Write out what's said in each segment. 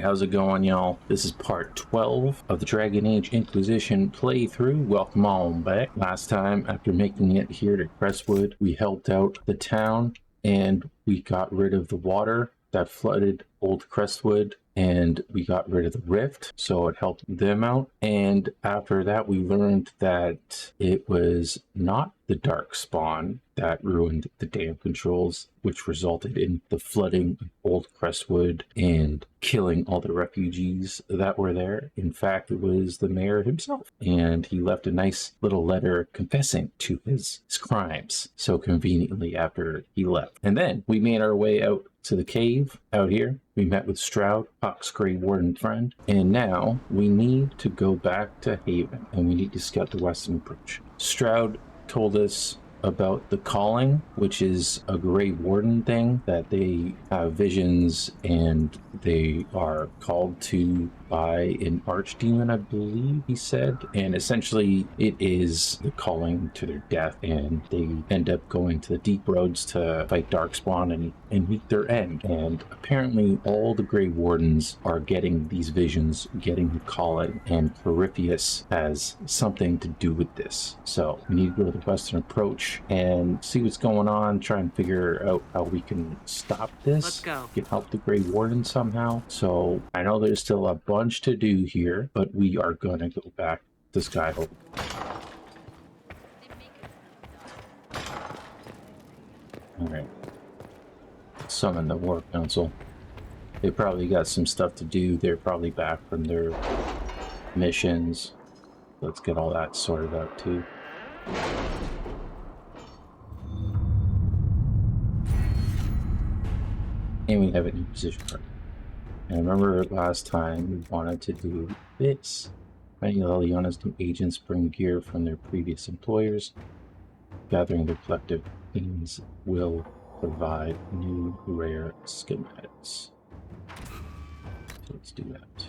how's it going, y'all? This is part 12 of the Dragon Age Inquisition playthrough. Welcome on back. Last time, after making it here to Crestwood, we helped out the town and we got rid of the water that flooded Old Crestwood, and we got rid of the rift, so it helped them out. And after that, we learned that it was not the dark spawn that ruined the dam controls, which resulted in the flooding of Old Crestwood and killing all the refugees that were there. In fact, it was the mayor himself, and he left a nice little letter confessing to his crimes so conveniently after he left. And then we made our way out to the cave out here. We met with Stroud, Hawk's Grey Warden friend, and now we need to go back to Haven, and we need to scout the western approach. Stroud told us about the calling, which is a Grey Warden thing, that they have visions and they are called to by an archdemon, I believe he said, and essentially it is the calling to their death, and they end up going to the deep roads to fight Darkspawn and meet their end. And apparently all the Grey Wardens are getting these visions, getting the calling, and Corypheus has something to do with this. So we need to go to the western approach and see what's going on, try and figure out how we can stop this. Let's go. Can help the Grey Warden somehow. So I know there's still a bunch to do here, but we are gonna go back to Skyhope. Alright. Summon the War Council. They probably got some stuff to do. They're probably back from their missions. Let's get all that sorted out too. And we have an Inquisition card. And remember last time we wanted to do this. Many of Leliana's new agents bring gear from their previous employers. Gathering their collective things will provide new rare schematics. So let's do that.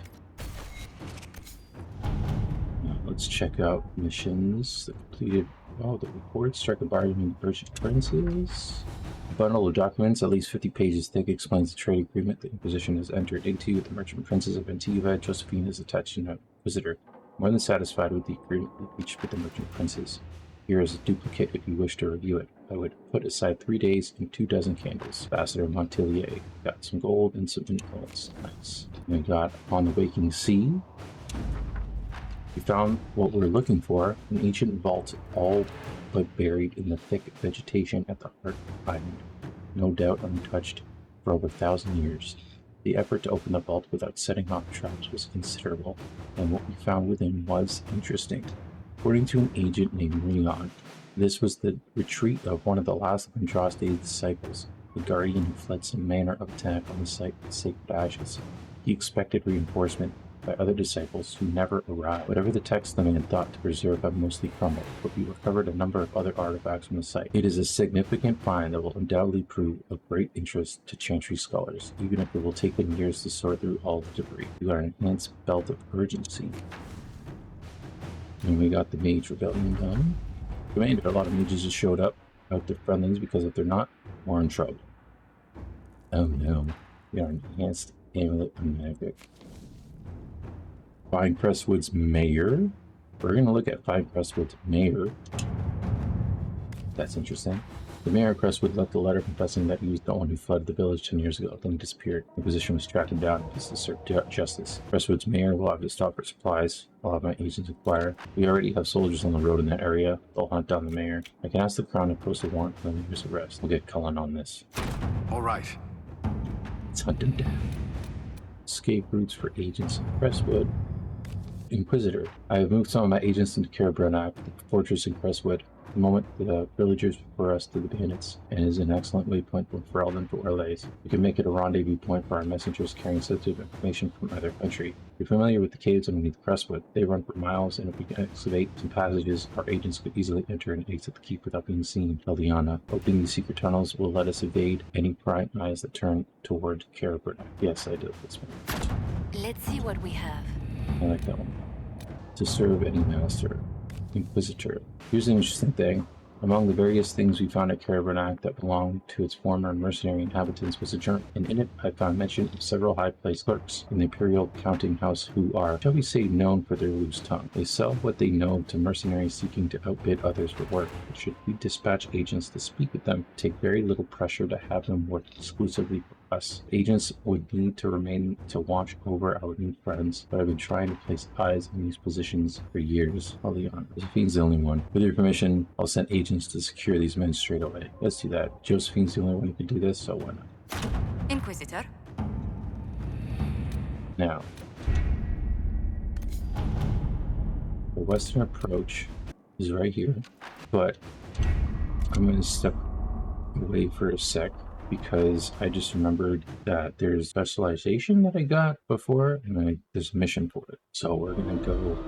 Now let's check out missions. The completed, the report, strike a bargain with merchant princes. A bundle of documents, at least 50 pages thick, explains the trade agreement the Inquisition has entered into with the merchant princes of Antigua. Josephine is attached to an inquisitor. More than satisfied with the agreement reached with the merchant princes. Here is a duplicate if you wish to review it. I would put aside 3 days and 24 candles. Ambassador Montelier got some gold and some influence. Nice. We got On the Waking Sea. We found what we're looking for, an ancient vault all but buried in the thick vegetation at the heart of the island, no doubt untouched for over 1,000 years. The effort to open the vault without setting off traps was considerable, and what we found within was interesting. According to an agent named Rion, this was the retreat of one of the last of Andraste's disciples, the guardian who fled some manner of attack on the site with sacred ashes. He expected reinforcement by other disciples who never arrived. Whatever the text the man thought to preserve have mostly crumbled, but we recovered a number of other artifacts from the site. It is a significant find that will undoubtedly prove of great interest to Chantry scholars, even if it will take them years to sort through all the debris. We got an enhanced belt of urgency. And we got the Mage Rebellion done. Commander, a lot of mages just showed up out to friendlies because if they're not, we're in trouble. Oh no. We are an enhanced amulet of magic. Find Crestwood's mayor. We're going to look at Find Crestwood's mayor. That's interesting. The mayor of Crestwood left a letter confessing that he was the one who flooded the village 10 years ago, then he disappeared. The Inquisition was tracking down and to serve justice. Crestwood's mayor will have to stop for supplies. I'll have my agents inquire. We already have soldiers on the road in that area. They'll hunt down the mayor. I can ask the crown to post a warrant for the mayor's arrest. We'll get Cullen on this. All right. Let's hunt him down. Escape routes for agents in Crestwood. Inquisitor. I have moved some of my agents into Carabrenac, the fortress in Crestwood. At the moment, the villagers refer us to the bandits, and is an excellent waypoint for Ferelden to Orlais. We can make it a rendezvous point for our messengers carrying sensitive information from either country. You're familiar with the caves underneath Crestwood. They run for miles, and if we can excavate some passages, our agents could easily enter and exit the keep without being seen. Eliana. Opening these secret tunnels will let us evade any prying eyes that turn toward Carabrenac. Yes, I did this one. Let's see what we have. I like that one. To serve any master. Inquisitor. Here's an interesting thing. Among the various things we found at Caravanach that belonged to its former mercenary inhabitants was a journal, and in it I found mention of several high-placed clerks in the Imperial counting house who are, shall we say, known for their loose tongue. They sell what they know to mercenaries seeking to outbid others for work, but should we dispatch agents to speak with them, take very little pressure to have them work exclusively for us. Agents would need to remain to watch over our new friends, but I've been trying to place eyes on these positions for years. Oh, Leon, Josephine's the only one. With your permission, I'll send agents to secure these men straight away. Let's do that. Josephine's the only one who can do this, so why not? Inquisitor. Now, the western approach is right here, but I'm going to step away for a sec because I just remembered that there's specialization that I got before, and there's a mission for it. So we're going to go...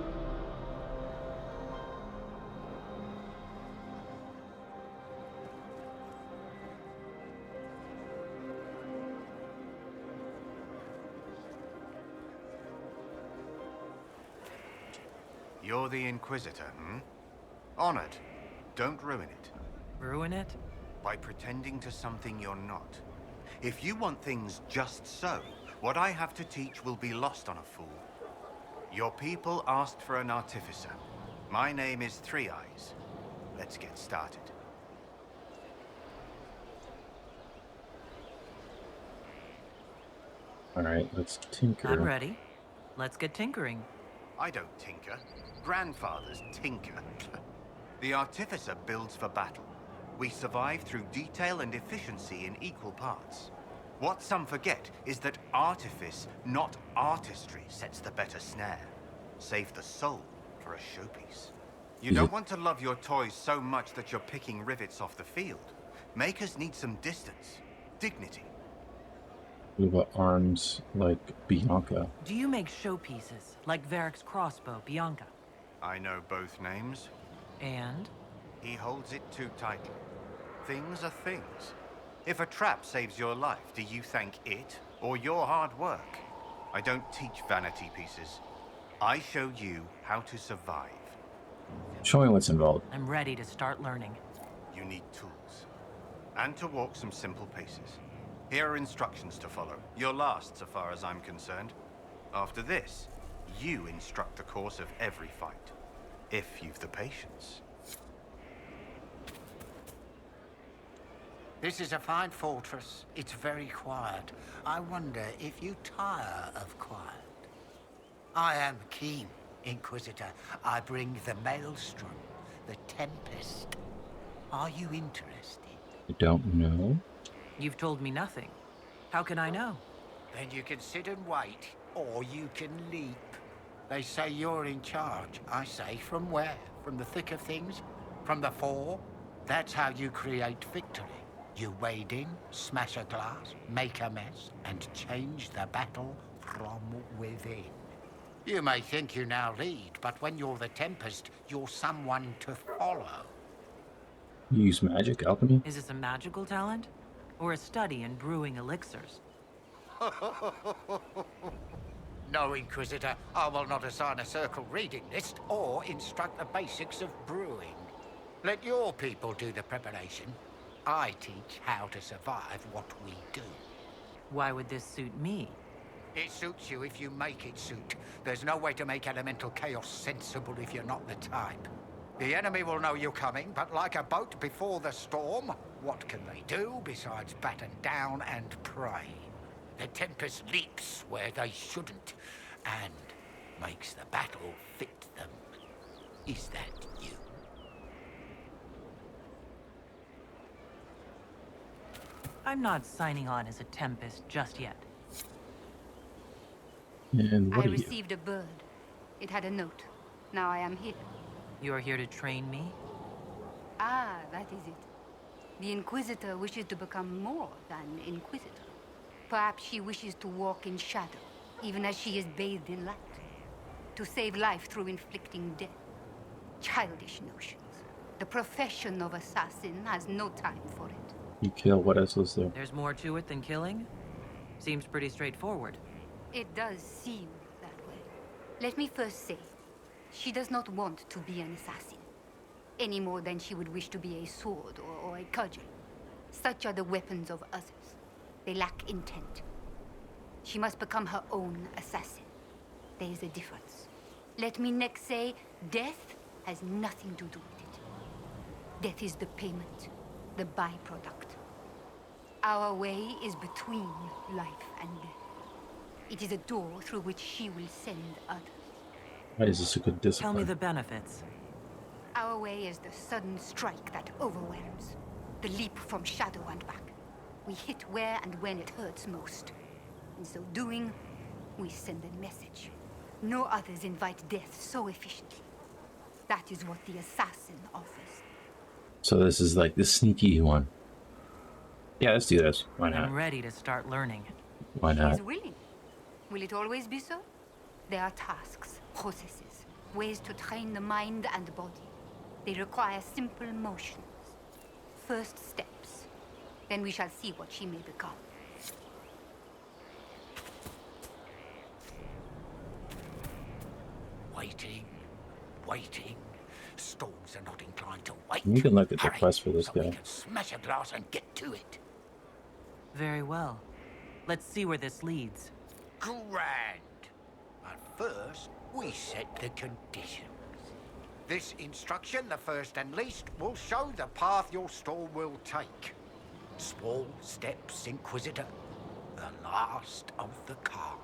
You're the Inquisitor, hmm? Honored. Don't ruin it. Ruin it? By pretending to something you're not. If you want things just so, what I have to teach will be lost on a fool. Your people asked for an artificer. My name is Three Eyes. Let's get started. Alright, let's tinker. I'm ready. Let's get tinkering. I don't tinker. Grandfathers tinker. The artificer builds for battle. We survive through detail and efficiency in equal parts. What some forget is that artifice, not artistry, sets the better snare. Save the soul for a showpiece. You don't want to love your toys so much that you're picking rivets off the field. Makers need some distance, dignity. What about arms like Bianca? Do you make showpieces like Varric's crossbow, Bianca? I know both names. And? He holds it too tightly. Things are things. If a trap saves your life, do you thank it or your hard work? I don't teach vanity pieces. I show you how to survive. Show me what's involved. I'm ready to start learning. You need tools. And to walk some simple paces. Here are instructions to follow. You're last, so far as I'm concerned. After this, you instruct the course of every fight. If you've the patience. This is a fine fortress. It's very quiet. I wonder if you tire of quiet. I am keen, Inquisitor. I bring the Maelstrom, the Tempest. Are you interested? I don't know. You've told me nothing. How can I know? Then you can sit and wait, or you can leap. They say you're in charge. I say, from where? From the thick of things? From the fore? That's how you create victory. You wade in, smash a glass, make a mess, and change the battle from within. You may think you now lead, but when you're the Tempest, you're someone to follow. You use magic, alchemy? Is this a magical talent? Or a study in brewing elixirs? No, Inquisitor, I will not assign a circle reading list or instruct the basics of brewing. Let your people do the preparation. I teach how to survive what we do. Why would this suit me? It suits you if you make it suit. There's no way to make elemental chaos sensible if you're not the type. The enemy will know you're coming, but like a boat before the storm, what can they do besides batten down and pray? The Tempest leaps where they shouldn't, and makes the battle fit them. Is that you? I'm not signing on as a Tempest just yet. And what I are you? received a bird. It had a note. Now I am here. You are here to train me? Ah, that is it. The Inquisitor wishes to become more than Inquisitor. Perhaps she wishes to walk in shadow, even as she is bathed in light. To save life through inflicting death. Childish notions. The profession of assassin has no time for it. You kill what else is there? There's more to it than killing? Seems pretty straightforward. It does seem that way. Let me first say, she does not want to be an assassin. any more than she would wish to be a sword or a cudgel. Such are the weapons of others. They lack intent. She must become her own assassin. There is a difference. Let me next say, death has nothing to do with it. Death is the payment, the byproduct. Our way is between life and death. It is a door through which she will send others. Why is this a good discipline? Tell me the benefits. Our way is the sudden strike that overwhelms. The leap from shadow and back. We hit where and when it hurts most. In so doing, we send a message. No others invite death so efficiently. That is what the assassin offers. So this is like the sneaky one. Yeah, let's do this. Why not? I'm ready to start learning. Why She not? is willing. Will it always be so? There are tasks, processes, ways to train the mind and body. They require simple motions. First steps. Then we shall see what she may become. Waiting, waiting. Storms are not inclined to wait. You can look at the Hurry, quest for this so we guy. can smash a glass and get to it. Very well. Let's see where this leads. Grand. But first, we set the conditions. This instruction, the first and least, will show the path your storm will take. Small steps, Inquisitor. The last of the car.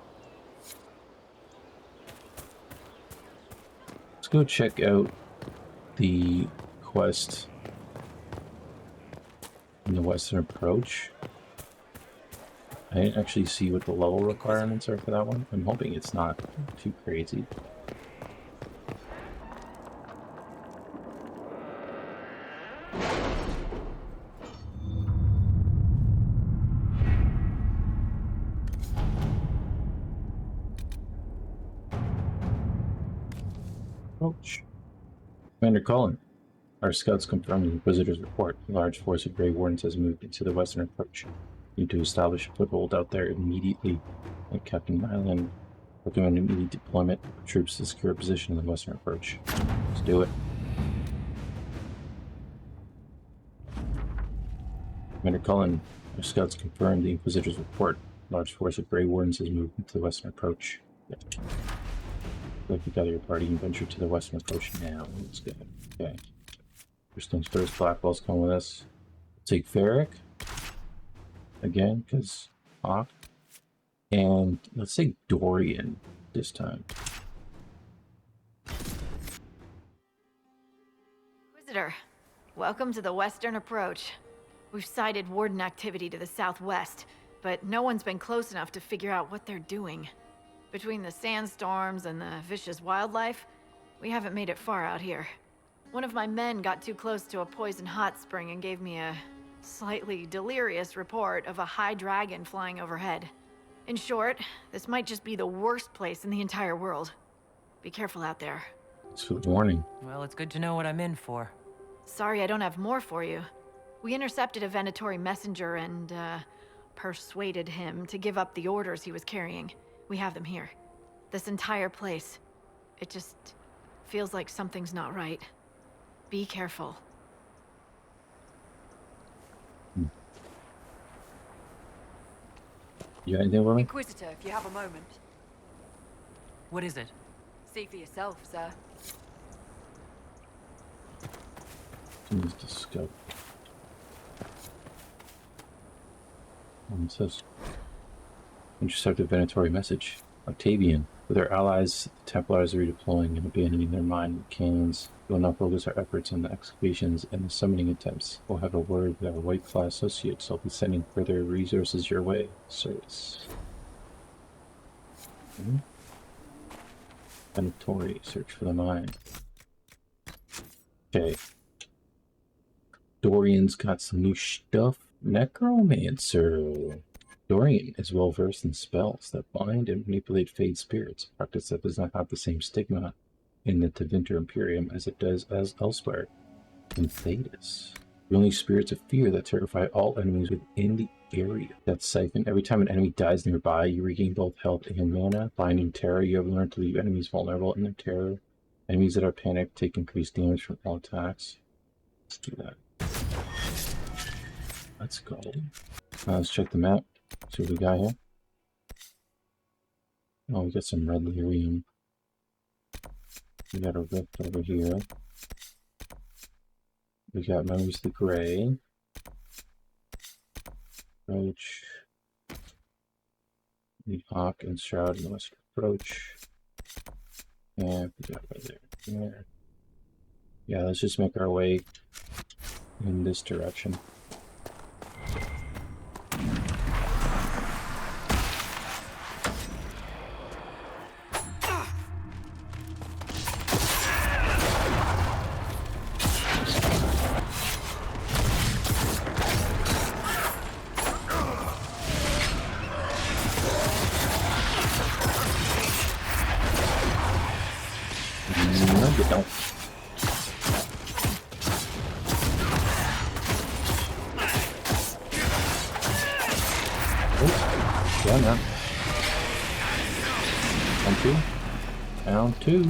Let's go check out the quest in the Western Approach. I didn't actually see what the level requirements are for that one. I'm hoping it's not too crazy. Approach. Commander Cullen, our scouts confirmed the Inquisitor's report. A large force of Grey Wardens has moved into the Western Approach. We need to establish a foothold out there immediately. Like Captain Nyland, recommend immediate deployment of troops to secure a position in the Western Approach. Let's do it. Commander Cullen, our scouts confirmed the Inquisitor's report. A large force of Grey Wardens has moved into the Western Approach. Yeah. Like to gather your party and venture to the Western Approach now. Let's go. Okay. First things first, Blackwell's coming with us. Take Ferric. Again, because Hawk. And let's take Dorian this time. Inquisitor, welcome to the Western Approach. We've sighted Warden activity to the southwest, but no one's been close enough to figure out what they're doing. Between the sandstorms and the vicious wildlife, we haven't made it far out here. One of my men got too close to a poison hot spring and gave me a slightly delirious report of a high dragon flying overhead. In short, this might just be the worst place in the entire world. Be careful out there. Thanks for the warning. Well, it's good to know what I'm in for. Sorry I don't have more for you. We intercepted a Venatori messenger and, persuaded him to give up the orders he was carrying. We have them here. This entire place. It just feels like something's not right. Be careful. You got anything for me? Inquisitor, if you have a moment. What is it? See for yourself, sir. Use the scope. It says intercepted Venatori message. Octavian. With our allies, the Templars are redeploying and abandoning their mine cannons. We will now focus our efforts on the excavations and the summoning attempts. We'll have a word with our White Claw associates. I'll be sending further resources your way. Service. Venatori. Search for the mine. Okay. Dorian's got some new stuff. Necromancer. Dorian is well versed in spells that bind and manipulate fade spirits, a practice that does not have the same stigma in the Tevinter Imperium as it does elsewhere in Thedas. The only spirits of fear that terrify all enemies within the area. That's Siphon. Every time an enemy dies nearby, you regain both health and mana. Binding Terror, you have learned to leave enemies vulnerable in their terror. Enemies that are panicked take increased damage from all attacks. Let's do that. Let's go. Let's check the map. See what we got here. Oh, we got some red lyrium. We got a rift over here. We got Mose the Grey. Approach. The Hawk and Shroud and West Approach. And we got right there. Yeah, let's just make our way in this direction. No, you don't. Oh, yeah, man. Down two. Down two.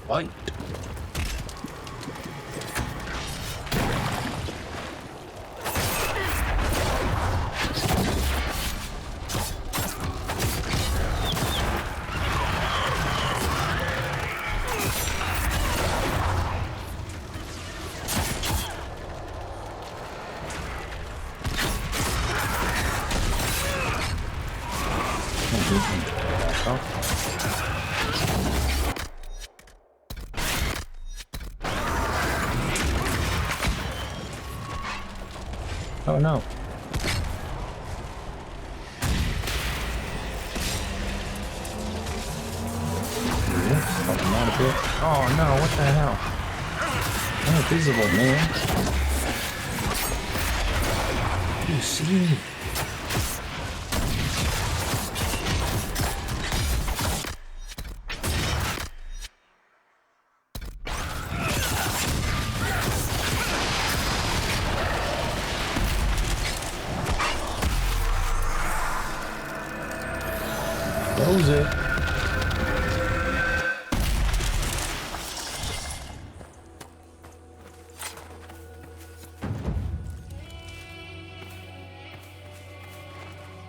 Fight. Oh no. Oh no, what the hell? I'm invisible, man. You see me? Close it.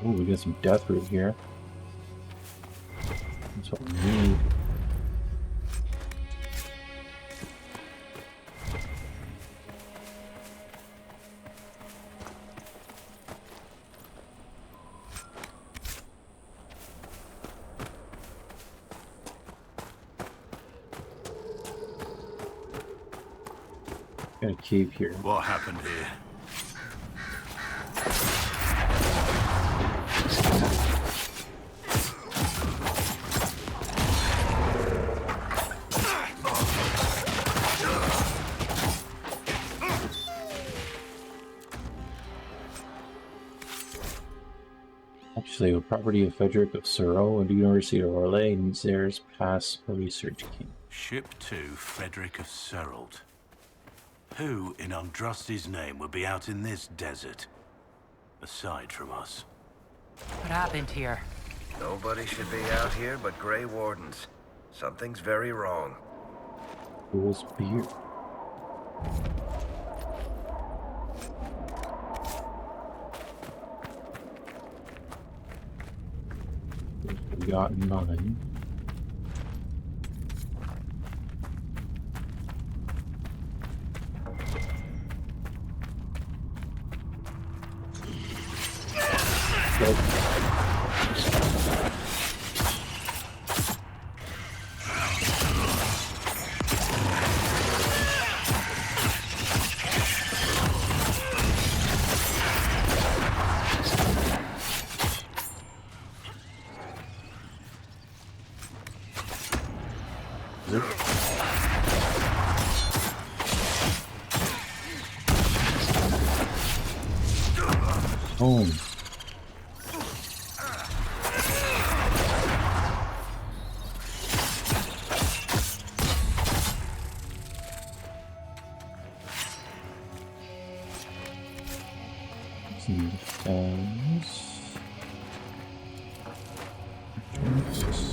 Ooh, we got some death root here. That's what we need. Got a cave here. What happened here? Actually, a property of Frederick of Sorrow and the University of Orlais needs theirs pass a research king. Ship 2, Frederick of Serald. Who in Andrasti's name would be out in this desert? Aside from us. What happened here? Nobody should be out here but Grey Wardens. Something's very wrong. Fool's beard. We got in mind. Home. Some defense.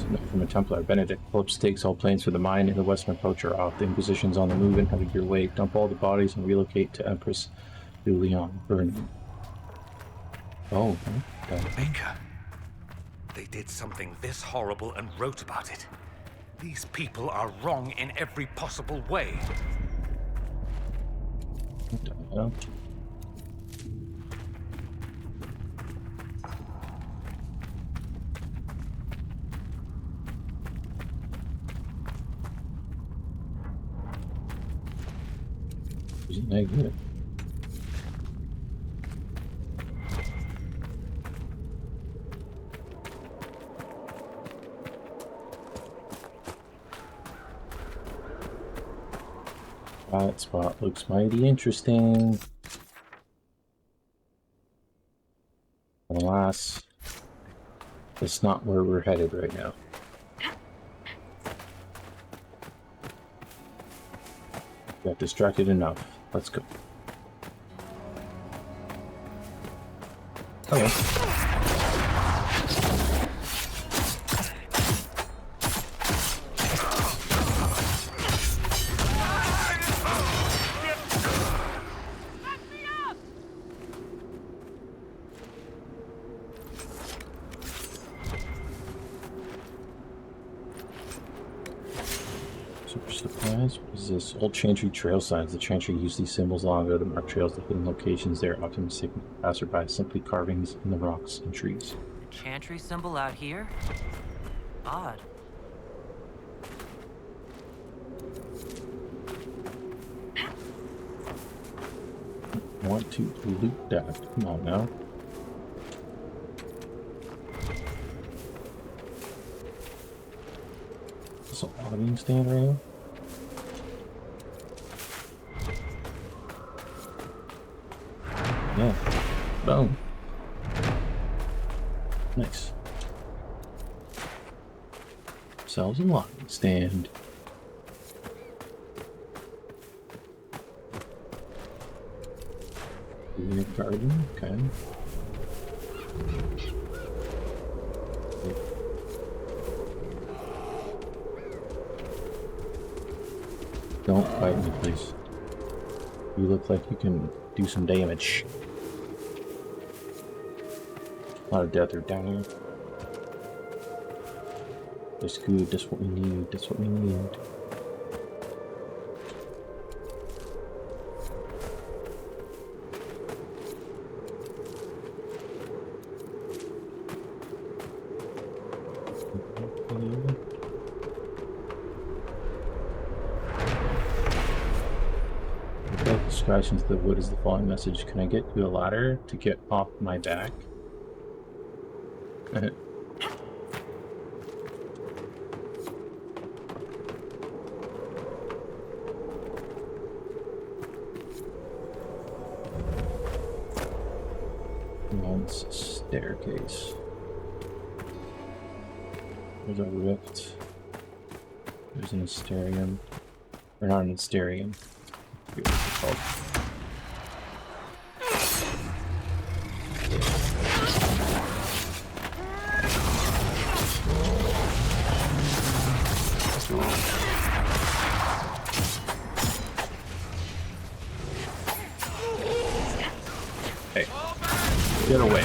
No, from a Templar. Benedict. Phillips takes all planes for the mine and the western approach are off. The Inquisition's on the move and headed your way. Dump all the bodies and relocate to Empress de Leon. Burning. Oh, okay. Baker. They did something this horrible and wrote about it. These people are wrong in every possible way. What the hell? Isn't that good? That spot looks mighty interesting. But alas, it's not where we're headed right now. Got distracted enough. Let's go. Okay. Super supplies. What is this? Old Chantry trail signs. The Chantry use these symbols long ago to mark trails to hidden locations. They are often mistaken for passerby, simply carvings in the rocks and trees. Chantry symbol out here? Odd. I want to loot that. Come on now. Is this a logging stand right now? Yeah. Boom. Nice. Sells a logging stand. Your garden, okay. Don't bite me, please. You look like you can do some damage. A lot of death are down here. That's good, that's what we need, that's what we need. Into the wood is the following message. Can I get you a ladder to get off my back? It's a staircase. There's a rift. There's an Asterium. Or not an Asterium. I forget what it's called. Hey, get away.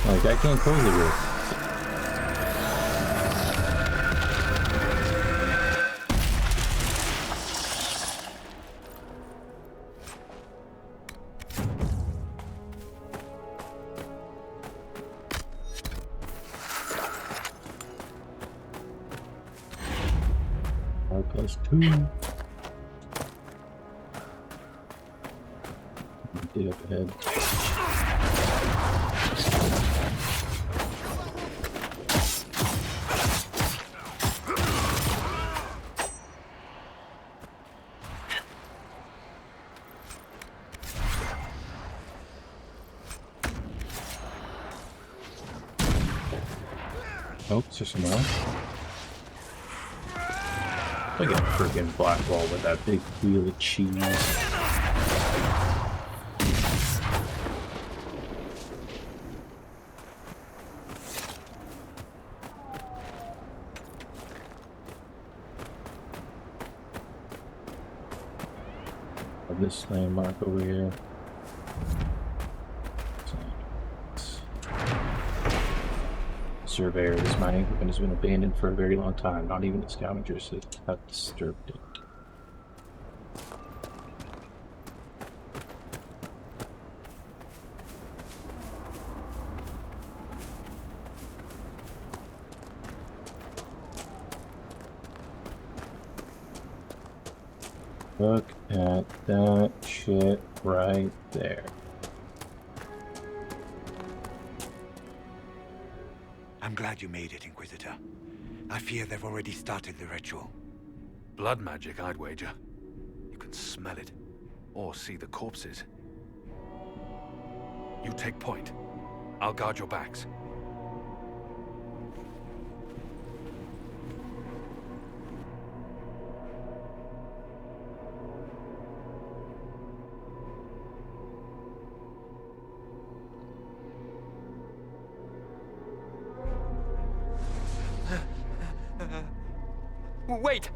Like, I can't close the roof. +2. Get up ahead. Oh, it's just some more. Look at freaking Blackwall with that big wheel of cheese. Of this landmark over here. Surveyor, this mining equipment has been abandoned for a very long time. Not even the scavengers have disturbed it. Look at that shit right there. I'm glad you made it, Inquisitor. I fear they've already started the ritual. Blood magic, I'd wager. You can smell it, or see the corpses. You take point. I'll guard your backs. Wait!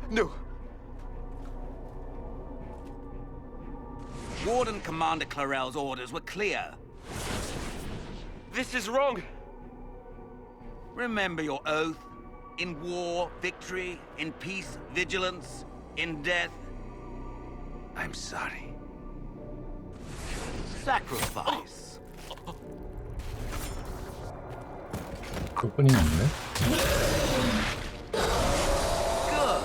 No. Warden Commander Clarel's orders were clear. This is wrong! Remember your oath. In war, victory. In peace, vigilance. In death... I'm sorry. Sacrifice. Opening here. Good.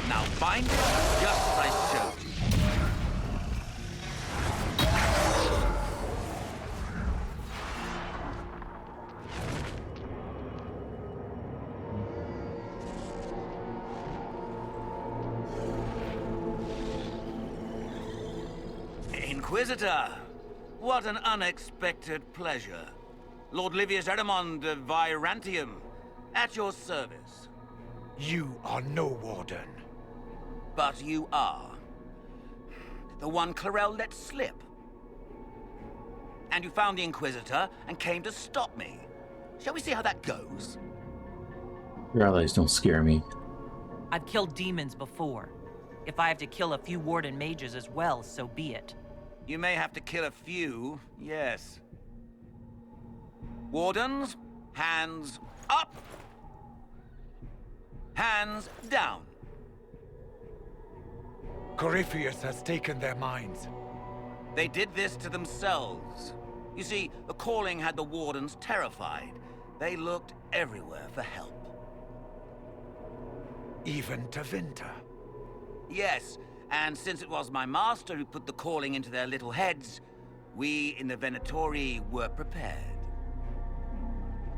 Now bind it just as I showed you. Inquisitor, what an unexpected pleasure. Lord Livius Erimond of Virantium, at your service. You are no warden. But you are. The one Clarel let slip. And you found the Inquisitor and came to stop me. Shall we see how that goes? Your allies don't scare me. I've killed demons before. If I have to kill a few warden mages as well, so be it. You may have to kill a few, yes. Wardens, hands up. Hands down. Corypheus has taken their minds. They did this to themselves. You see, the calling had the wardens terrified. They looked everywhere for help. Even to Vinter. Yes, and since it was my master who put the calling into their little heads, we in the Venatori were prepared.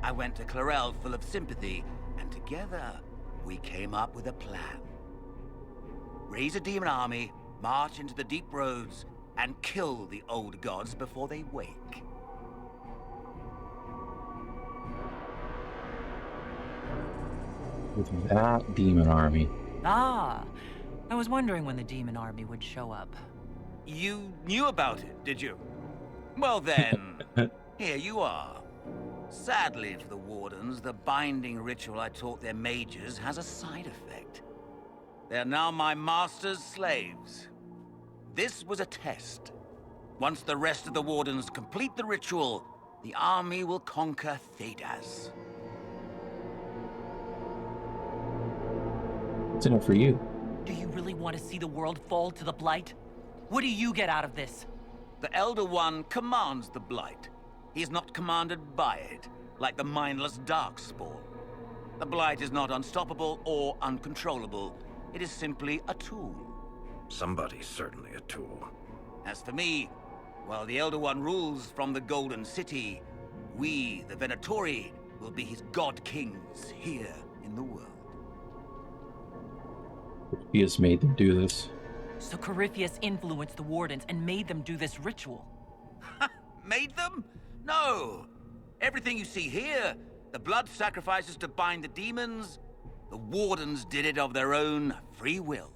I went to Clarel full of sympathy, and together we came up with a plan. Raise a demon army, march into the deep roads, and kill the old gods before they wake. With that demon army. Ah, I was wondering when the demon army would show up. You knew about it, did you? Well then, here you are. Sadly for the Wardens, the binding ritual I taught their mages has a side effect. They are now my master's slaves. This was a test. Once the rest of the Wardens complete the ritual, the army will conquer Thedas. What's in it for you? Do you really want to see the world fall to the Blight? What do you get out of this? The Elder One commands the Blight. He is not commanded by it, like the mindless Darkspawn. The Blight is not unstoppable or uncontrollable. It is simply a tool. Somebody's certainly a tool. As for me, while the Elder One rules from the Golden City, we, the Venatori, will be his god kings here in the world. He has made them do this. So Corypheus influenced the Wardens and made them do this ritual. Made them? No. Everything you see here, the blood sacrifices to bind the demons, the Wardens did it of their own free will.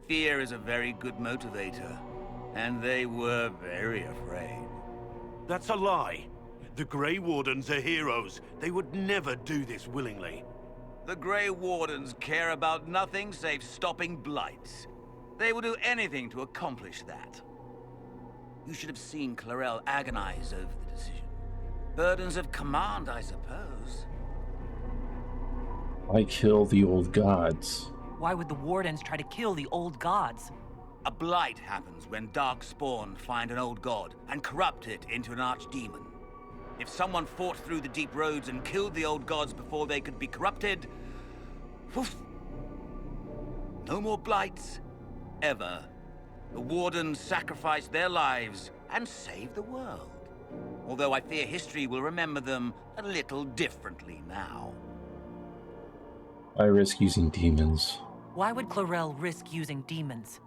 Fear is a very good motivator, and they were very afraid. That's a lie. The Grey Wardens are heroes. They would never do this willingly. The Grey Wardens care about nothing save stopping blights. They will do anything to accomplish that. You should have seen Clarel agonize over the decision. Burdens of command, I suppose. Why kill the old gods? Why would the Wardens try to kill the old gods? A blight happens when Darkspawn find an old god and corrupt it into an archdemon. If someone fought through the deep roads and killed the old gods before they could be corrupted, poof, no more blights, ever. The Wardens sacrificed their lives and saved the world. Although I fear history will remember them a little differently now. I risk using demons. Why would Clarel risk using demons?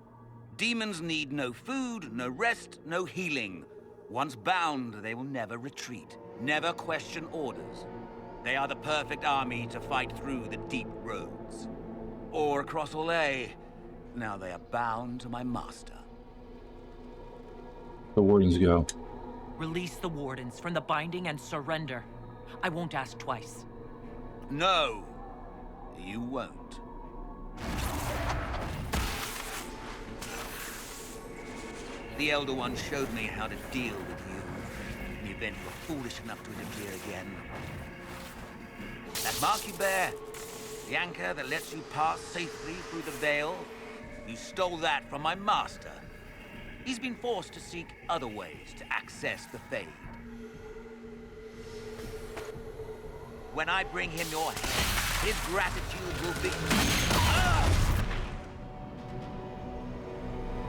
Demons need no food, no rest, no healing. Once bound, they will never retreat, never question orders. They are the perfect army to fight through the deep roads. Or across Olay. Now they are bound to my master. The Wardens go. Release the Wardens from the binding and surrender. I won't ask twice. No, you won't. The Elder One showed me how to deal with you in the event you were foolish enough to interfere again. That mark you bear, the anchor that lets you pass safely through the veil, you stole that from my master. He's been forced to seek other ways to access the Fade. When I bring him your head, his gratitude will be...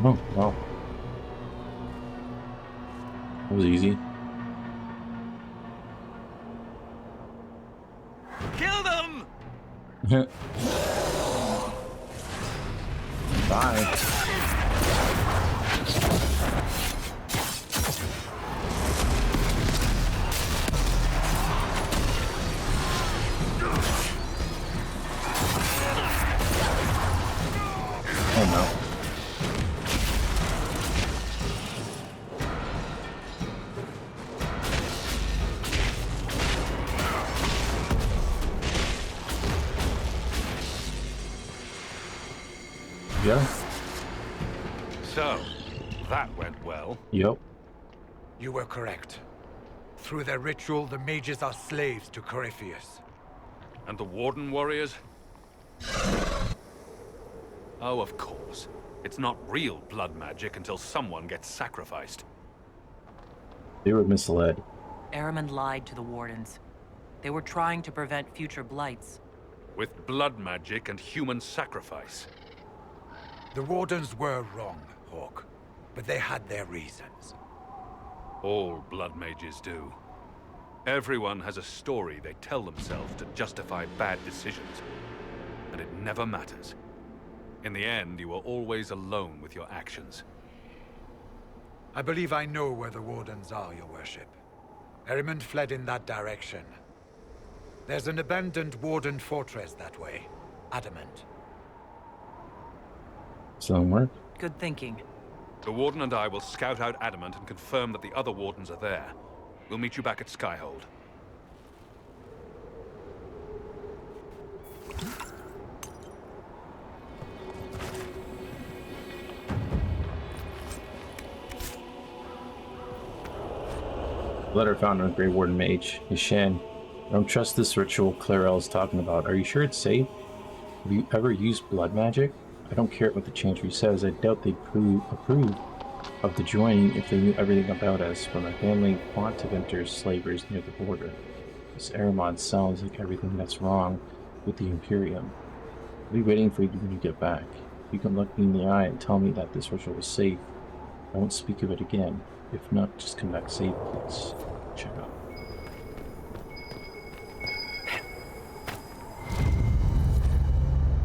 Oh, wow. That was easy. Kill them! Bye. Oh no. Yeah. So, that went well. Yep. You were correct. Through their ritual, the mages are slaves to Corypheus. And the Warden warriors? Oh, of course. It's not real blood magic until someone gets sacrificed. They were misled. Ahriman lied to the Wardens. They were trying to prevent future blights. With blood magic and human sacrifice. The Wardens were wrong, Hawk, but they had their reasons. All blood mages do. Everyone has a story they tell themselves to justify bad decisions. And it never matters. In the end, you are always alone with your actions. I believe I know where the Wardens are, Your Worship. Ahriman fled in that direction. There's an abandoned Warden fortress that way. Adamant. Some work. Good thinking. The Warden and I will scout out Adamant and confirm that the other Wardens are there. We'll meet you back at Skyhold. Letter found on Grey Warden Mage. Yashan, I don't trust this ritual Clarel is talking about. Are you sure it's safe? Have you ever used blood magic? I don't care what the Chantry says. I doubt they'd approve of the joining if they knew everything about us, from a family Quantiventers slavers near the border. This Aramon sounds like everything that's wrong with the Imperium. I'll be waiting for you when you get back. You can look me in the eye and tell me that this ritual is safe. I won't speak of it again. If not, just come back safe, please. Check out.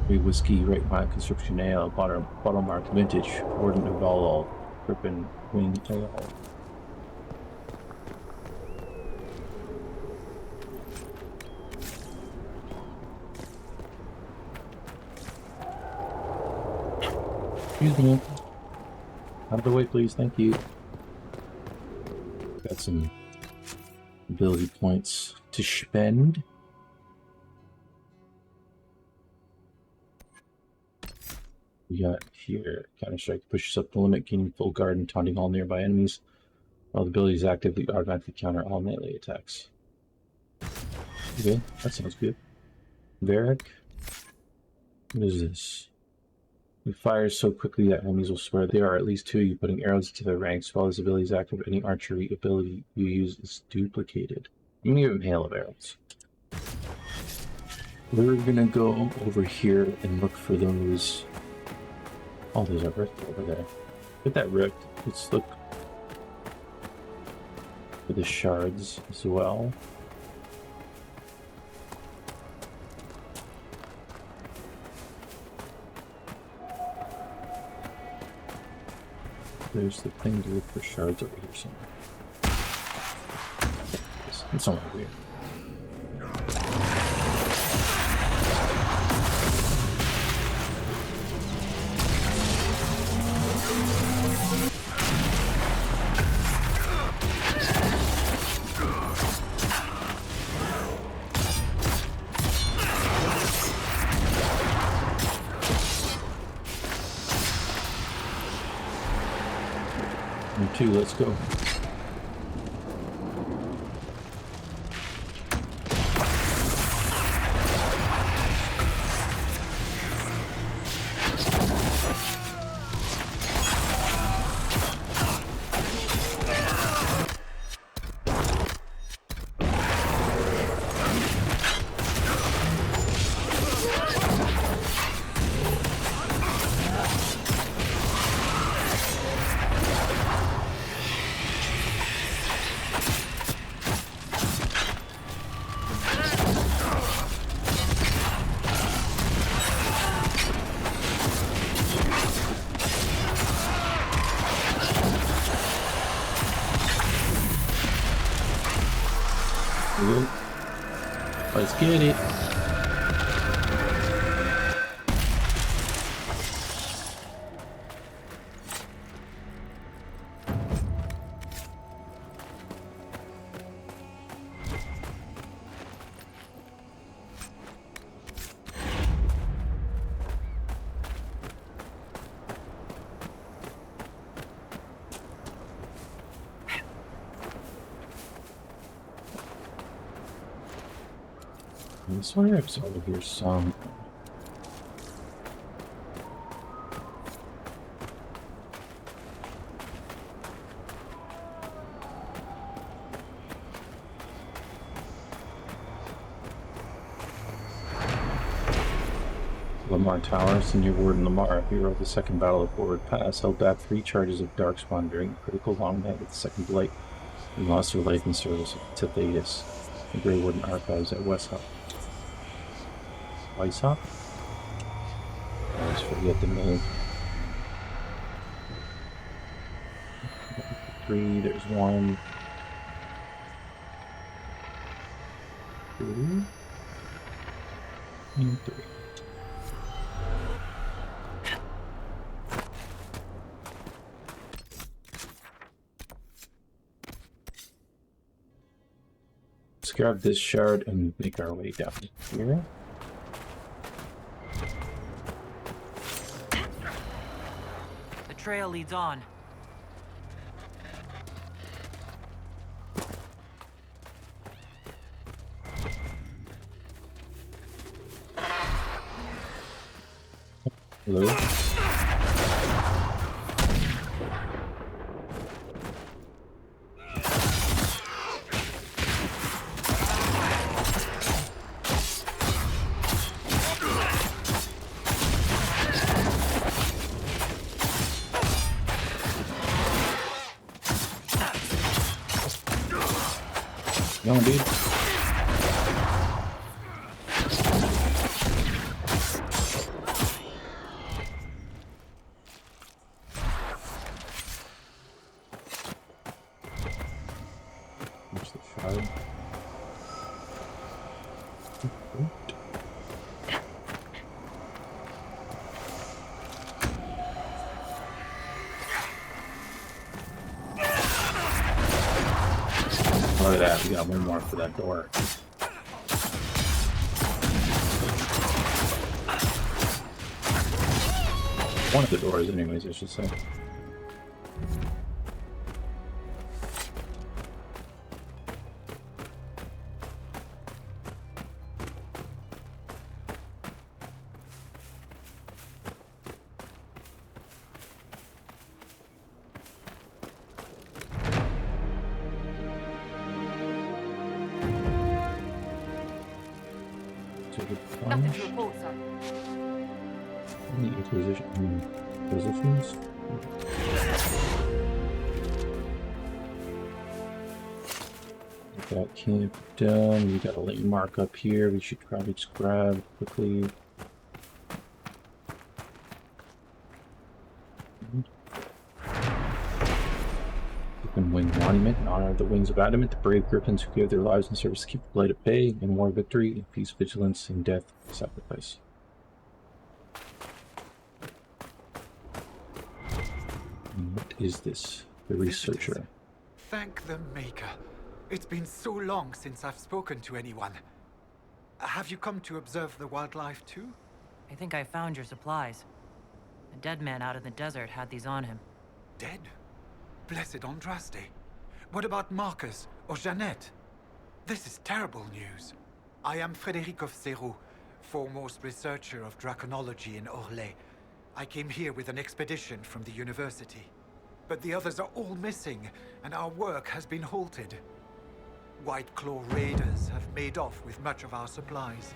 Free whiskey, right wine, construction ale, bottle mark, vintage, Warden of all, Griffin, wing ale. Excuse me. Out of the way, please. Thank you. Got some ability points to spend. We got here Counter-Strike pushes up the limit, gaining full guard and taunting all nearby enemies. While the ability is active, we automatically counter all melee attacks. Okay, that sounds good. Varric. What is this? It fires so quickly that enemies will swear there are at least two of you, putting arrows into their ranks. While this ability is active, any archery ability you use is duplicated. I'm gonna give him hail of arrows. We're gonna go over here and look for those. Oh, there's a rift over there. Get that rift. Let's look for the shards as well. There's the thing to look for shards over here somewhere. It's somewhere weird. Two, let's go. Let's get it. I swear I've sort of hear some. Lamar Tower, Senior Warden Lamar, hero of the Second Battle of Forward Pass, held back 3 charges of Darkspawn during a critical long night with the Second Blight, and lost her life in service to Thetis, the Grey Warden Archives at Westhop. Weishop? I always forget the name. 3, there's 1. 2. And 3. grab this shard and make our way down here. The trail leads on. Hello? Come on, dude. Where's the shard? Look at that, we got one more for that door. One of the doors, anyways, I should say. Nothing to report, sir. Any Inquisition positions? Got camp done. We got a landmark up here. We should probably just grab quickly. Wing Monument in honor of the Wings of Adamant, the brave griffins who gave their lives in service to keep the blade at bay, in war victory, in peace vigilance, in death sacrifice. And what is this? The Researcher. Thank the Maker. It's been so long since I've spoken to anyone. Have you come to observe the wildlife too? I think I found your supplies. A dead man out in the desert had these on him. Dead? Blessed Andraste. What about Marcus or Jeannette? This is terrible news. I am Frédéric of Serrault, foremost researcher of draconology in Orlais. I came here with an expedition from the university. But the others are all missing, and our work has been halted. White Claw raiders have made off with much of our supplies.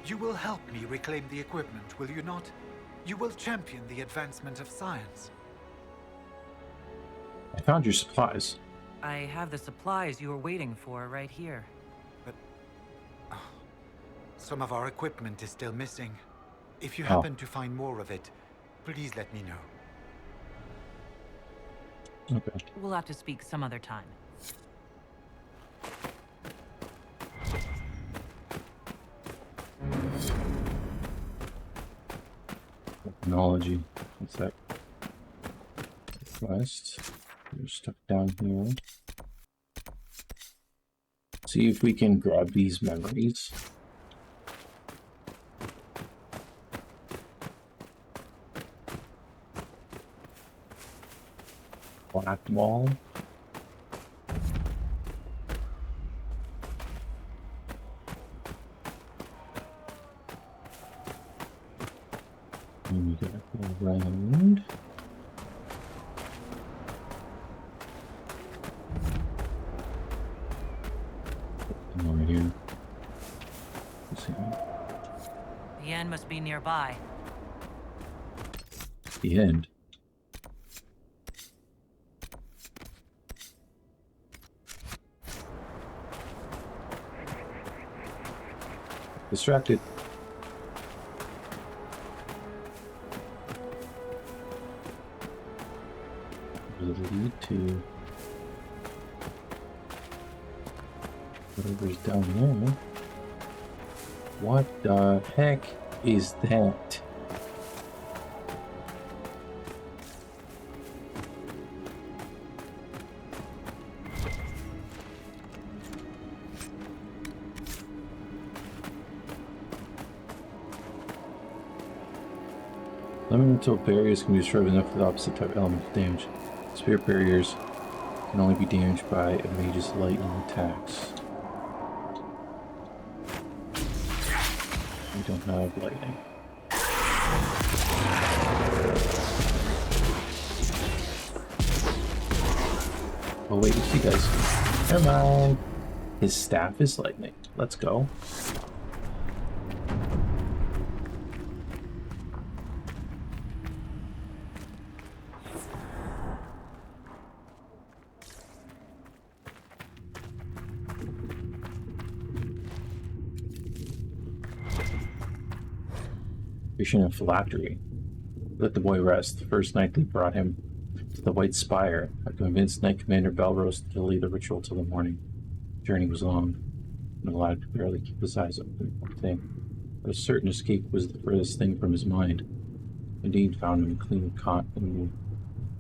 You will help me reclaim the equipment, will you not? You will champion the advancement of science. I found your supplies. I have the supplies you were waiting for right here. But some of our equipment is still missing. If you happen to find more of it, please let me know. Okay. We'll have to speak some other time. Technology. What's that? Quest. We're stuck down here. See if we can grab these memories. Black wall. And we gotta go around. Over here. Let's see. The end must be nearby. The end. Distracted. Does it lead to whatever's down there? What the heck is that? Elemental barriers can be destroyed enough for the opposite type element of damage. Spirit barriers can only be damaged by a mage's lightning attacks. We don't have lightning. Oh wait, you guys. Never mind. His staff is lightning. Let's go. Fishing and phylactery. Let the boy rest. The first night they brought him to the White Spire. I convinced Knight Commander Belrose to delay the ritual till the morning. The journey was long, and the lad could barely keep his eyes open one thing. But a certain escape was the furthest thing from his mind. Indeed, found him clean caught in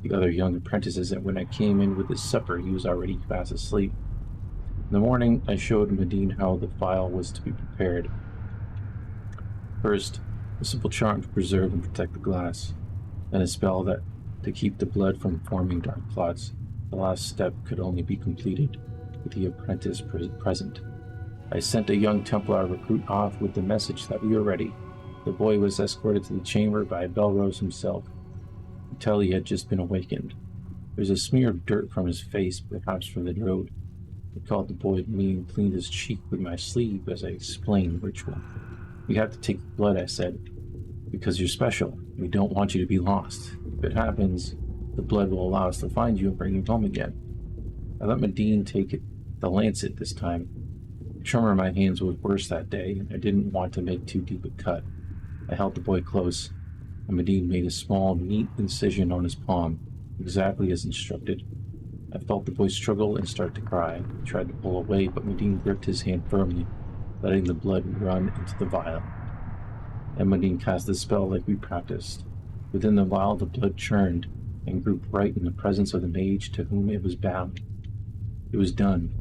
the other young apprentices, and when I came in with his supper, he was already fast asleep. In the morning, I showed Medine how the phial was to be prepared. First, a simple charm to preserve and protect the glass, then a spell that to keep the blood from forming dark clots. The last step could only be completed with the apprentice present. I sent a young Templar recruit off with the message that we were ready. The boy was escorted to the chamber by Belrose himself, until he had just been awakened. There was a smear of dirt from his face, perhaps from the road. I called the boy to me and cleaned his cheek with my sleeve as I explained the ritual. "We have to take the blood," I said, "because you're special. We don't want you to be lost. If it happens, the blood will allow us to find you and bring you home again." I let Medine take the lancet this time. The tremor in my hands was worse that day, and I didn't want to make too deep a cut. I held the boy close, and Medine made a small, neat incision on his palm, exactly as instructed. I felt the boy struggle and start to cry. He tried to pull away, but Medine gripped his hand firmly, letting the blood run into the vial. And Medine cast the spell like we practiced. Within the vial, the blood churned and grew bright in the presence of the mage to whom it was bound. It was done.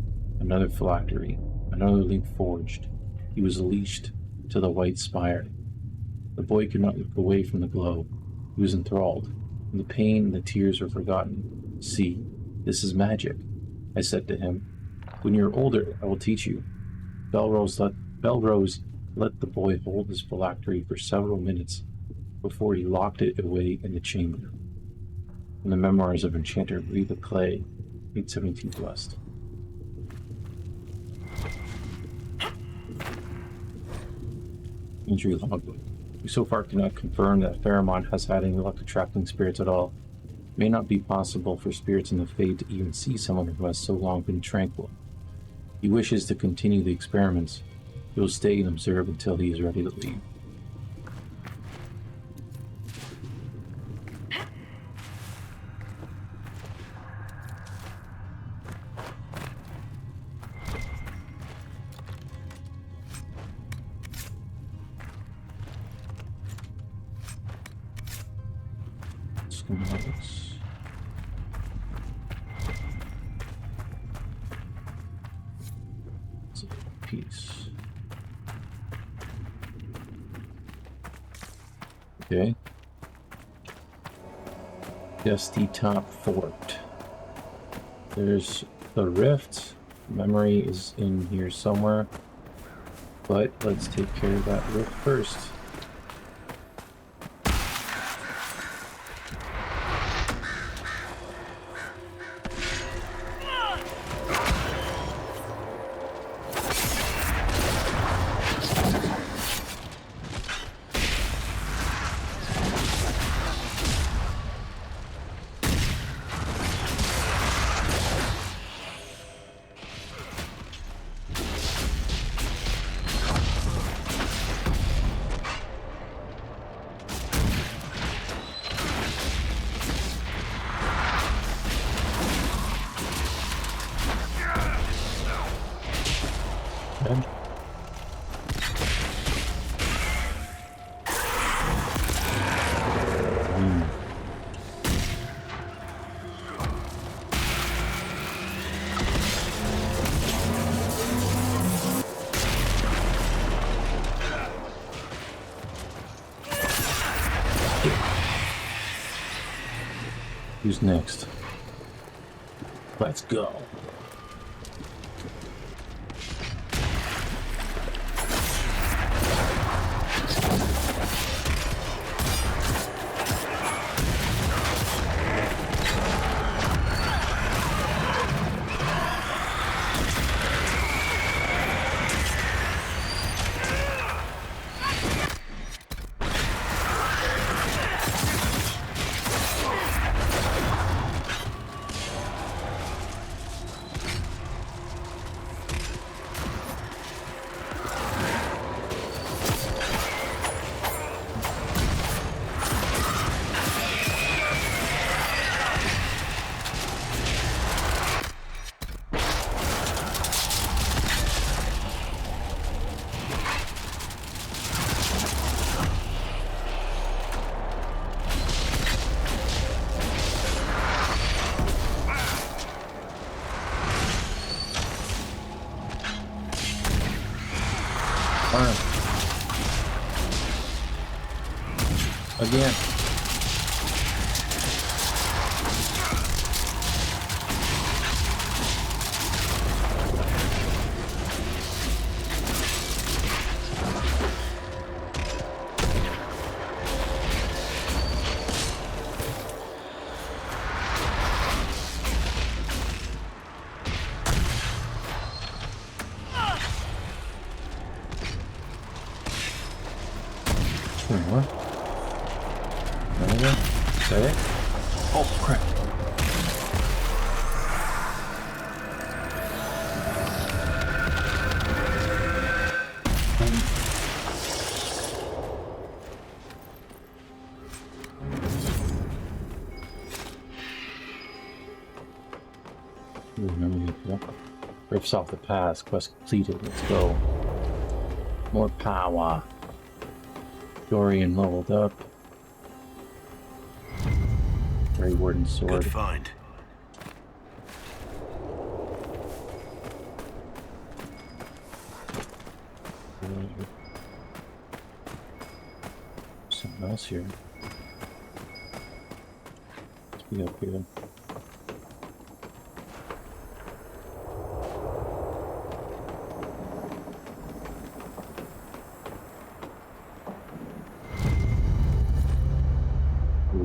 Another phylactery, another link forged. He was leashed to the White Spire. The boy could not look away from the glow. He was enthralled, and the pain and the tears were forgotten. "See, this is magic," I said to him. "When you're older, I will teach you." Belrose let the boy hold his phylactery for several minutes before he locked it away in the chamber. From the Memoirs of Enchanter Breathe of Clay, 817 Blessed. Injury logbook. We so far cannot confirm that Faramond has had any luck attracting spirits at all. It may not be possible for spirits in the Fade to even see someone who has so long been tranquil. He wishes to continue the experiments. He will stay and observe until he is ready to leave. Schematics. It's a piece. Okay. Dusty Top Fort. There's the rift. Memory is in here somewhere. But let's take care of that rift first. Who's next? Let's go. Again. What? Is that it? Oh, crap. Rips off the pass. Quest completed. Let's go. More power. Dorian leveled up. Grey Warden sword. Good find. Something else here. Let's be up here.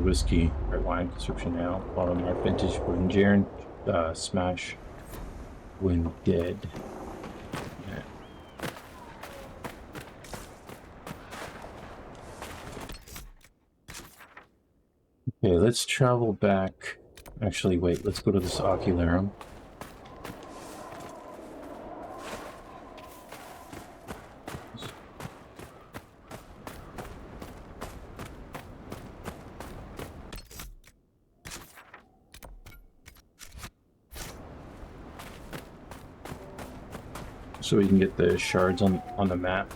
Whiskey, red wine, description now. Bottom our vintage wooden Jaren, smash when dead. Yeah. Okay, let's travel back. Actually, wait, let's go to this Ocularum. So we can get the shards on the map.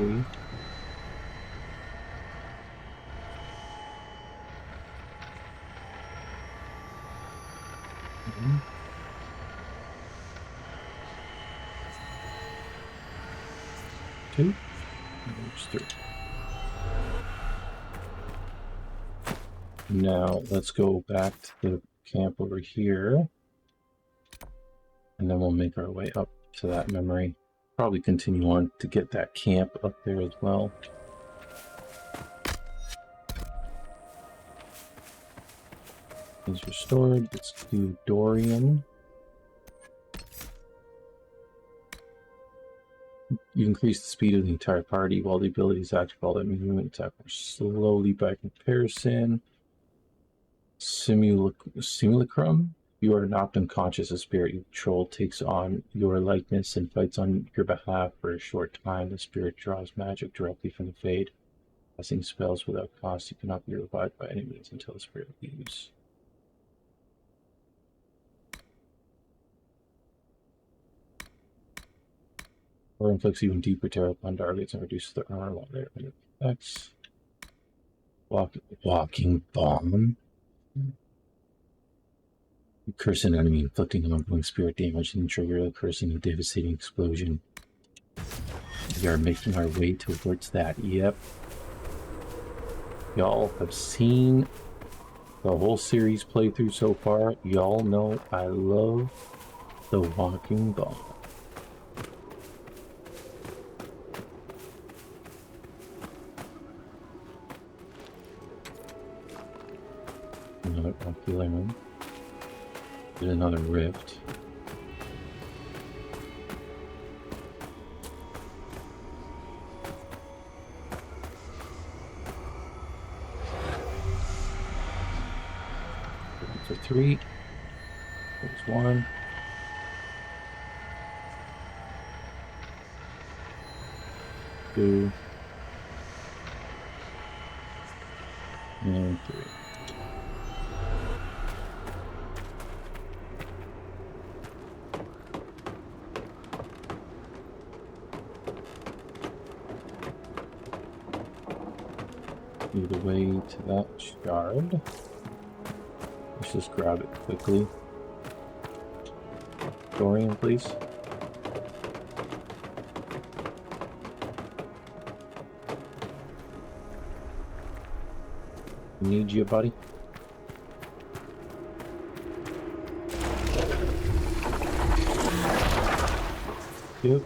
Okay. Two. There's three. Now let's go back to the camp over here, and then we'll make our way up to that memory. Probably continue on to get that camp up there as well. Is restored. Let's do Dorian. You increase the speed of the entire party while the ability is active. All that movement attack more slowly by comparison. Simulacrum. You are knocked unconscious. A spirit you control takes on your likeness and fights on your behalf for a short time. The spirit draws magic directly from the Fade. Casting spells without cost. You cannot be revived by any means until the spirit leaves. Or inflicts even deeper terror upon targets and reduces their armor while they're under effects. Walking bomb. Curse an enemy, inflicting ongoing spirit damage and trigger a cursing and devastating explosion. We are making our way towards that. Yep. Y'all have seen the whole series playthrough so far. Y'all know I love the walking ball. Another rocky lemon. There's another rift. For 3. There's 1. 2. And 3. Lead the way to that shard. Let's just grab it quickly. Dorian, please. Need you, buddy. Yep.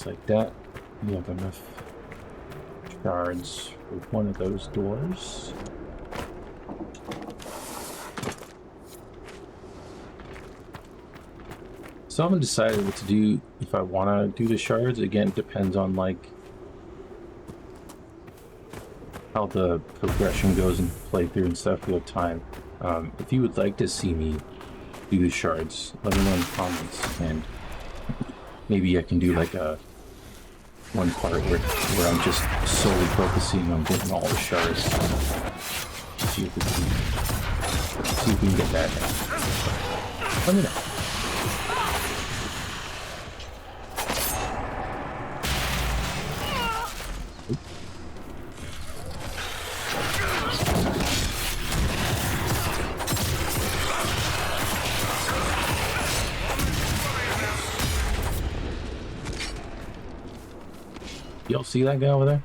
Like that, you have enough shards for one of those doors. So I haven't decided what to do if I want to do the shards. Again, it depends on like how the progression goes in playthrough and stuff with time. If you would like to see me do the shards, let me know in the comments, and maybe I can do like a one part where I'm just solely focusing on getting all the shards. See if we can get that down. Let me know. Y'all see that guy over there?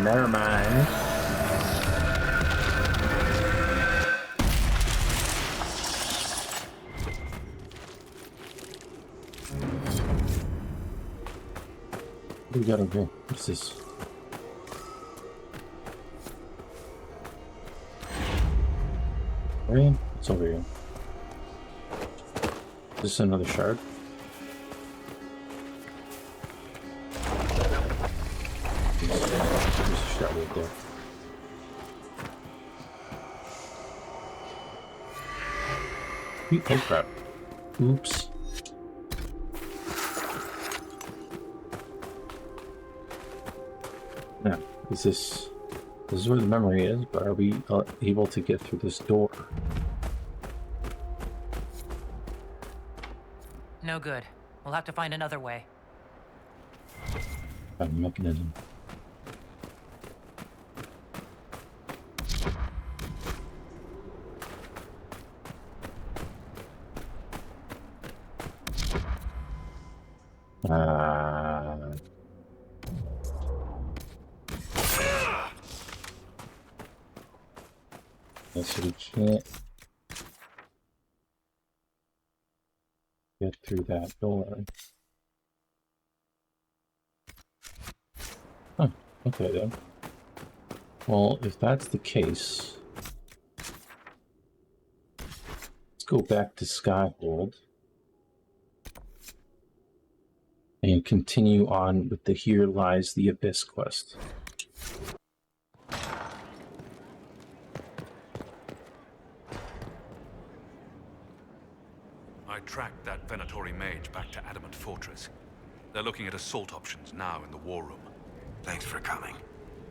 Never mind. What do we got over here? What's this? Rain? What's over here? Is this another shard? Right there. Oh crap. Oops. Now, this is where the memory is, but are we able to get through this door? No good. We'll have to find another way. Found a mechanism. Okay, so we can't get through that door. Huh, okay then. Well, if that's the case, let's go back to Skyhold and continue on with the Here Lies the Abyss quest. I tracked that Venatori mage back to Adamant Fortress. They're looking at assault options now in the war room. Thanks for coming.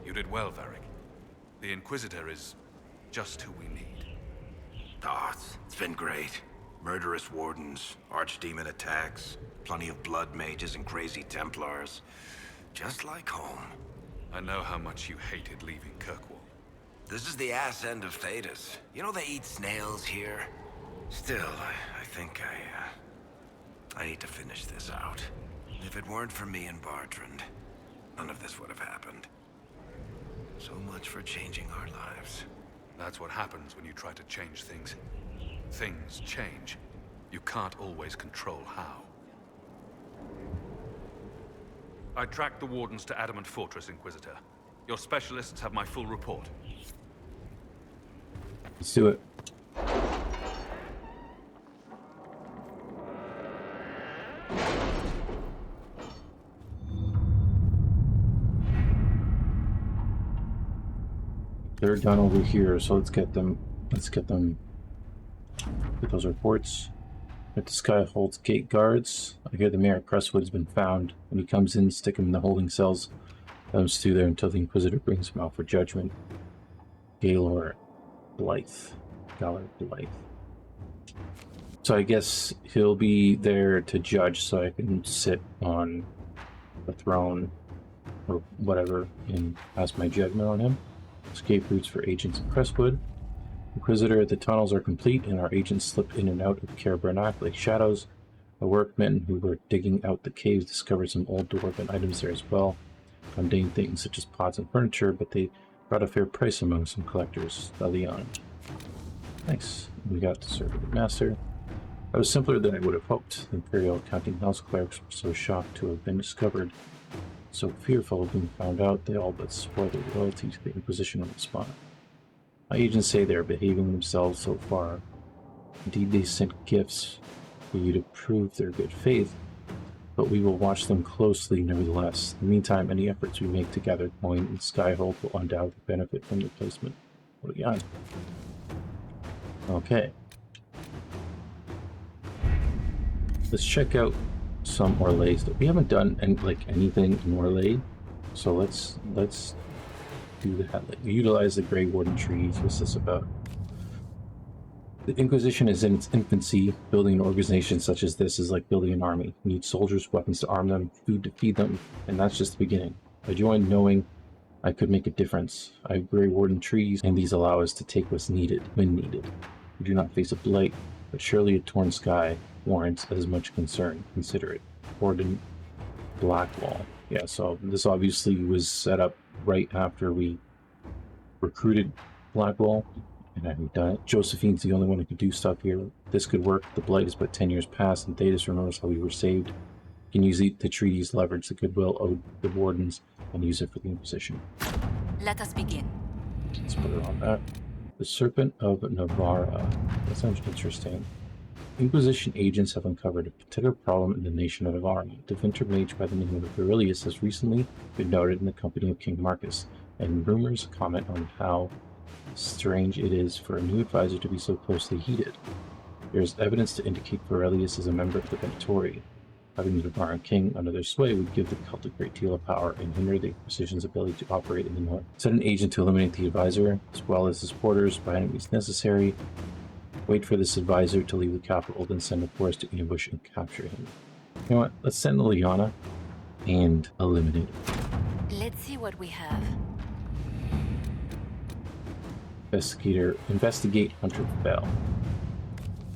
You did well, Varric. The Inquisitor is just who we need. Oh, it's been great. Murderous wardens, archdemon attacks, plenty of blood mages and crazy Templars. Just like home. I know how much you hated leaving Kirkwall. This is the ass end of Thedas. You know they eat snails here? Still, I think I need to finish this out. If it weren't for me and Bartrand, none of this would have happened. So much for changing our lives. That's what happens when you try to change things. Things change. You can't always control how. I tracked the Wardens to Adamant Fortress, Inquisitor. Your specialists have my full report. Let's do it. They're done over here, so let's get them. Get those reports. At the Skyhold's gate guards. I hear the mayor of Crestwood's been found. When he comes in, stick him in the holding cells. Let him stew there until the Inquisitor brings him out for judgment. Gaylor Blythe. So I guess he'll be there to judge, so I can sit on the throne or whatever and pass my judgment on him. Escape routes for agents in Crestwood. Inquisitor, the tunnels are complete and our agents slip in and out of Caerbernac like shadows. The workmen who were digging out the caves discovered some old dwarven items there as well. Mundane things such as pots and furniture, but they brought a fair price among some collectors. Leon. Nice. We got the Servant Master. That was simpler than I would have hoped. The Imperial Accounting House clerics were so shocked to have been discovered, so fearful of being found out, they all but swore their loyalty to the Inquisition on the spot. My agents say they are behaving themselves so far. Indeed, they sent gifts for you to prove their good faith, but we will watch them closely nevertheless. In the meantime, any efforts we make to gather coin in Skyhold will undoubtedly benefit from their placement. What do we got? Okay. Let's check out some Orlays. We haven't done anything in Orlais, so let's do that. Utilize the Grey Warden trees. What's this about? The Inquisition is in its infancy. Building an organization such as this is like building an army. You need soldiers, weapons to arm them, food to feed them, and that's just the beginning. I joined knowing I could make a difference. I have Grey Warden trees, and these allow us to take what's needed when needed. We do not face a blight, but surely a torn sky warrants as much concern. Consider it. Warden Blackwall. Yeah, so this obviously was set up right after we recruited Blackwall, and I haven't done it. Josephine's the only one who could do stuff here. This could work. The blight is but 10 years past, and Thedas remembers how we were saved. You can use the treaties, leverage the goodwill owed the Wardens, and use it for the Inquisition. Let us begin. Let's put it on that. The Serpent of Navarra. That sounds interesting. Inquisition agents have uncovered a particular problem in the nation of Navarra. The Vinter mage by the name of Aurelius has recently been noted in the company of King Marcus, and rumors comment on how strange it is for a new advisor to be so closely heeded. There is evidence to indicate Aurelius is a member of the Venatori. Having the Navarran king under their sway would give the cult a great deal of power and hinder the Inquisition's ability to operate in the north. Send an agent to eliminate the advisor, as well as his supporters, by any means necessary. Wait for this advisor to leave the capital, then send a force to ambush and capture him. You know what? Let's send Liliana and eliminate him. Let's see what we have. Investigate Hunter Fell.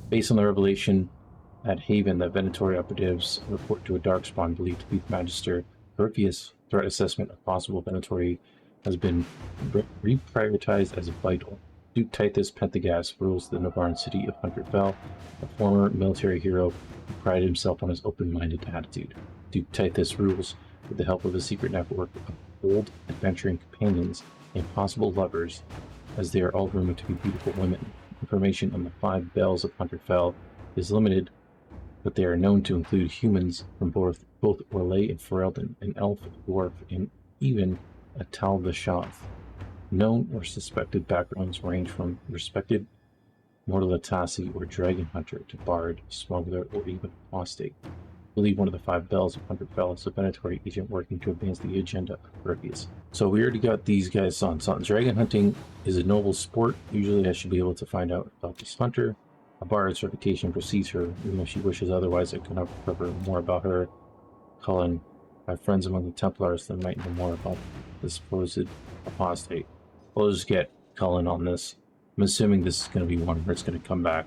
Based on the revelation at Haven that Venatori operatives report to a darkspawn believed to be the Magister, Orpheus' threat assessment of possible Venatori has been reprioritized as vital. Duke Titus Penthagast rules the Navarran city of Hunter Fell, a former military hero who prided himself on his open-minded attitude. Duke Titus rules with the help of a secret network of bold, adventuring companions and possible lovers, as they are all rumored to be beautiful women. Information on the 5 bells of Hunter Fell is limited, but they are known to include humans from both Orlais and Ferelden, an elf, dwarf, and even a Tal-Vashath. Known or suspected backgrounds range from respected mortal Atasi or dragon hunter to bard, smuggler, or even apostate. I believe one of the 5 bells of Hunter Fell is a Venatori agent working to advance the agenda of Perseus. So we already got these guys on. So dragon hunting is a noble sport. Usually I should be able to find out about this hunter. A bard's reputation precedes her, even if she wishes otherwise. I cannot cover more about her. Cullen, I have friends among the Templars that might know more about the supposed apostate. We'll just get Cullen on this. I'm assuming this is going to be one where it's going to come back,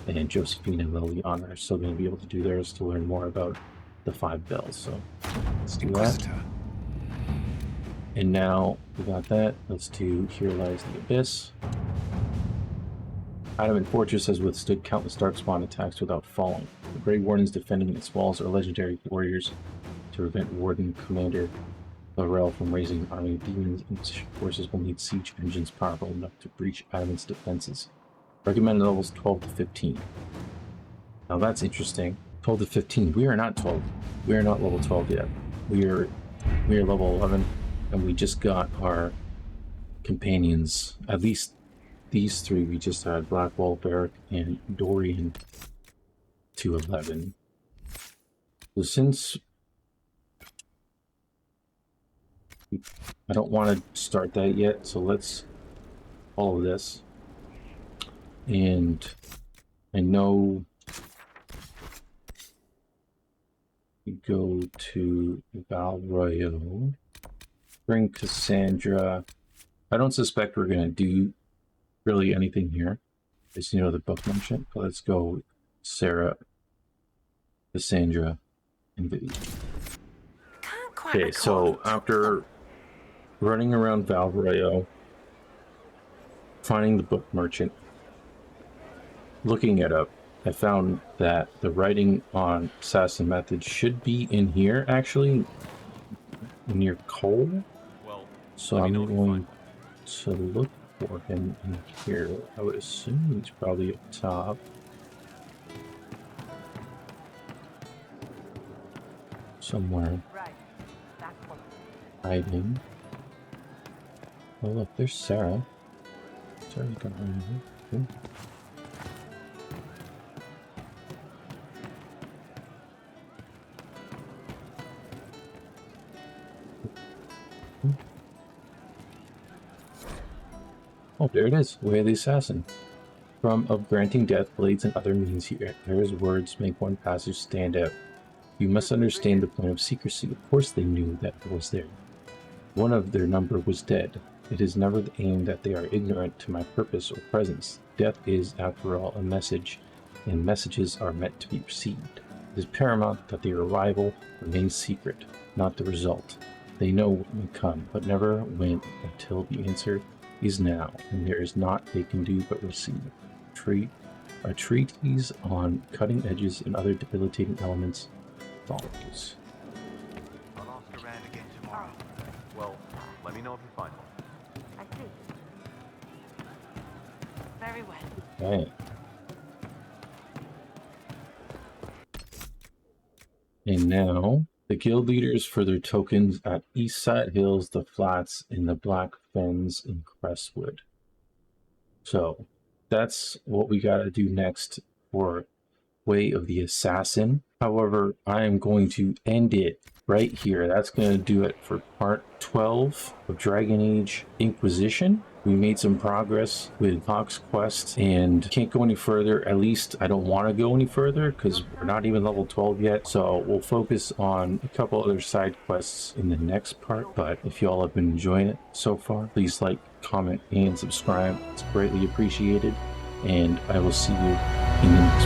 and Josephine and Liliana are still going to be able to do theirs to learn more about the 5 bells. So let's do that. And now we got that. Let's do Here Lies the Abyss. Adamant Fortress has withstood countless Darkspawn attacks without falling. The Grey Wardens defending its walls are legendary warriors to prevent Warden Commander Laurel from raising an army of demons, and forces will need siege engines powerful enough to breach Adamant's defenses. Recommended levels 12 to 15. Now that's interesting. 12 to 15. We are not 12. We are not level 12 yet. We are level 11, and we just got our companions. At least these 3 we just had, Blackwall, Barrack, and Dorian to 11. So since I don't want to start that yet, so let's follow this. And I know we go to Val Royo, bring Cassandra. I don't suspect we're going to do really anything here. Just, you know, the book merchant. But let's go Sarah, Cassandra, and Vivi. Okay, so after running around Valroyo, finding the book merchant, looking it up, I found that the writing on assassin methods should be in here, actually, near Cole. So I'm going to look for him in here. I would assume he's probably up top. Somewhere. Hiding. Oh look, there's Sarah. Sarah's got her in here. Oh, there it is. Way of the Assassin. From of granting death, blades, and other means here. There's words make one passage stand out. You must understand the point of secrecy. Of course they knew that it was there. One of their number was dead. It is never the aim that they are ignorant to my purpose or presence. Death is, after all, a message, and messages are meant to be received. It is paramount that their arrival remains secret, not the result. They know what may come, but never when until the answer is now, and there is naught they can do but receive. A treatise on cutting edges and other debilitating elements follows. I'll ask around again tomorrow. Well, let me know if you find one. I see. Very well. Okay. And now, the guild leaders for their tokens at Eastside Hills, the Flats, and the Black Fens in Crestwood. So, that's what we gotta do next for Way of the Assassin. However, I am going to end it right here. That's going to do it for part 12 of Dragon Age Inquisition. We made some progress with Hawk's Quest and can't go any further. At least I don't want to go any further because we're not even level 12 yet. So we'll focus on a couple other side quests in the next part. But if y'all have been enjoying it so far, please like, comment, and subscribe. It's greatly appreciated. And I will see you in the next